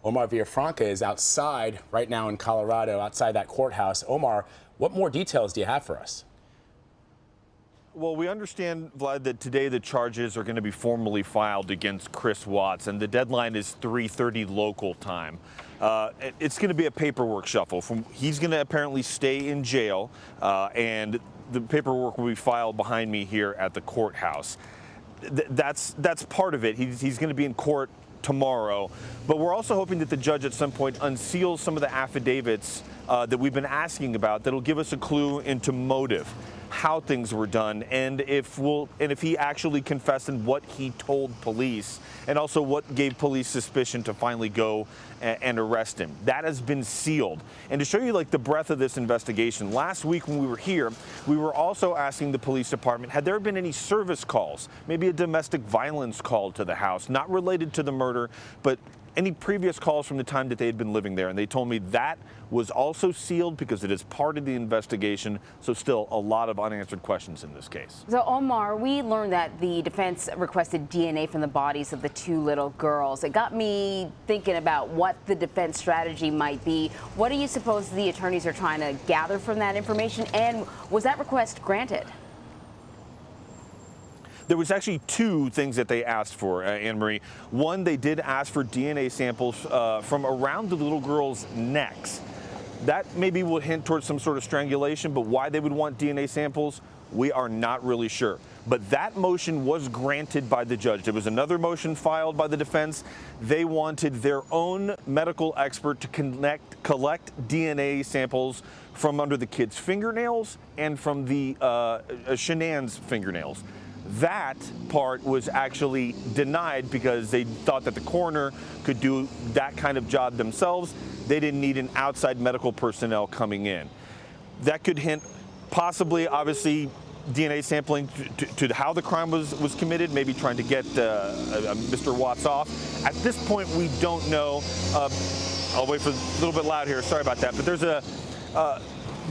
Omar Villafranca is outside right now in Colorado, outside that courthouse. Omar, what more details do you have for us? Well, we understand, Vlad, that today the charges are going to be formally filed against Chris Watts, and the deadline is 3:30 local time. It's going to be a paperwork shuffle. He's going to apparently stay in jail, and the paperwork will be filed behind me here at the courthouse. That's part of it. He's going to be in court tomorrow, but we're also hoping that the judge at some point unseals some of the affidavits that we've been asking about that'll give us a clue into motive, how things were done, and if he actually confessed and what he told police, and also what gave police suspicion to finally go and arrest him. That has been sealed. And to show you like the breadth of this investigation, last week when we were here, we were also asking the police department, had there been any service calls, maybe a domestic violence call to the house, not related to the murder, but any previous calls from the time that they had been living there. And they told me that was also sealed because it is part of the investigation. So still a lot of unanswered questions in this case. So Omar, we learned that the defense requested DNA from the bodies of the two little girls. It got me thinking about what the defense strategy might be. What do you suppose the attorneys are trying to gather from that information? And was that request granted? There was actually two things that they asked for, Anne-Marie. One, they did ask for DNA samples from around the little girls' necks. That maybe would hint towards some sort of strangulation, but why they would want DNA samples, we are not really sure. But that motion was granted by the judge. There was another motion filed by the defense. They wanted their own medical expert to collect DNA samples from under the kids' fingernails and from the Shanann's fingernails. That part was actually denied because they thought that the coroner could do that kind of job themselves. They didn't need an outside medical personnel coming in. That could hint possibly, obviously, DNA sampling to how the crime was committed, maybe trying to get Mr. Watts off. At this point, we don't know. I'll wait for a little bit loud here. Sorry about that. But there's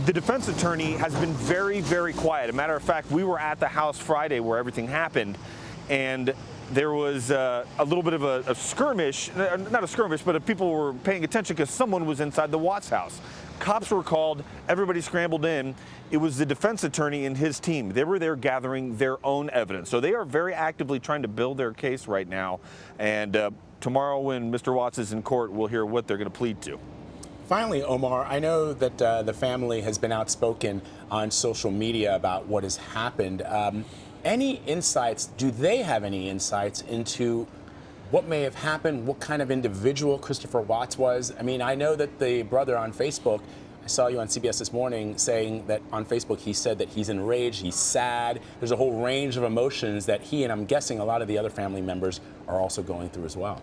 the defense attorney has been very, very quiet. As a matter of fact, we were at the house Friday where everything happened, and there was a little bit of a skirmish, not a skirmish, but people were paying attention because someone was inside the Watts house. Cops were called, everybody scrambled in. It was the defense attorney and his team. They were there gathering their own evidence. So they are very actively trying to build their case right now. And tomorrow when Mr. Watts is in court, we'll hear what they're going to plead to. Finally, Omar, I know that the family has been outspoken on social media about what has happened. Any insights, do they have any insights into what may have happened, what kind of individual Christopher Watts was? I mean, I know that the brother on Facebook, I saw you on CBS this morning saying that on Facebook he said that he's enraged, he's sad. There's a whole range of emotions that he and I'm guessing a lot of the other family members are also going through as well.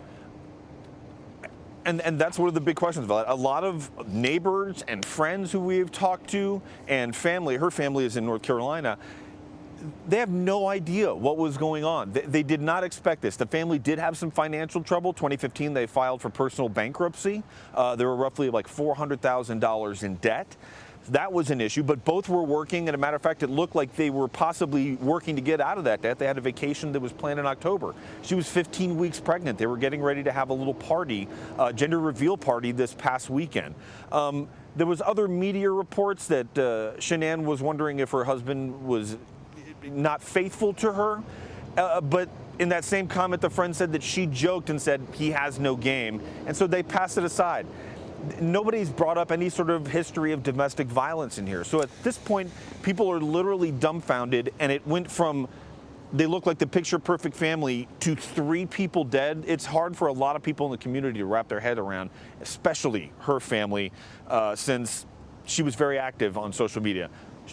And that's one of the big questions about it. A lot of neighbors and friends who we've talked to and family, her family is in North Carolina, they have no idea what was going on. They did not expect this. The family did have some financial trouble. 2015, they filed for personal bankruptcy. They were roughly like $400,000 in debt. That was an issue, but both were working. And a matter of fact, it looked like they were possibly working to get out of that debt. They had a vacation that was planned in October. She was 15 weeks pregnant. They were getting ready to have a little party, gender reveal party this past weekend. There was other media reports that Shanann was wondering if her husband was not faithful to her. But in that same comment, the friend said that she joked and said he has no game. And so they passed it aside. Nobody's brought up any sort of history of domestic violence in here. So at this point, people are literally dumbfounded, and it went from they look like the picture-perfect family to 3 people dead. It's hard for a lot of people in the community to wrap their head around, especially her family, since she was very active on social media,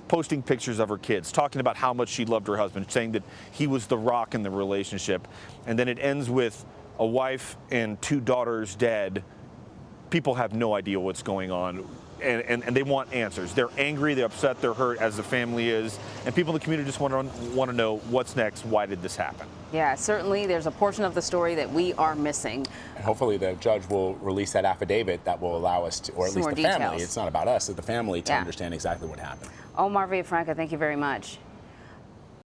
posting pictures of her kids, talking about how much she loved her husband, saying that he was the rock in the relationship. And then it ends with a wife and 2 daughters dead. People have no idea what's going on, and they want answers. They're angry, they're upset, they're hurt, as the family is, and people in the community just want to know what's next, why did this happen? Yeah, certainly there's a portion of the story that we are missing. And hopefully the judge will release that affidavit that will allow us to, or at least the family, it's not about us, it's the family, to understand exactly what happened. Omar Villafranca, thank you very much.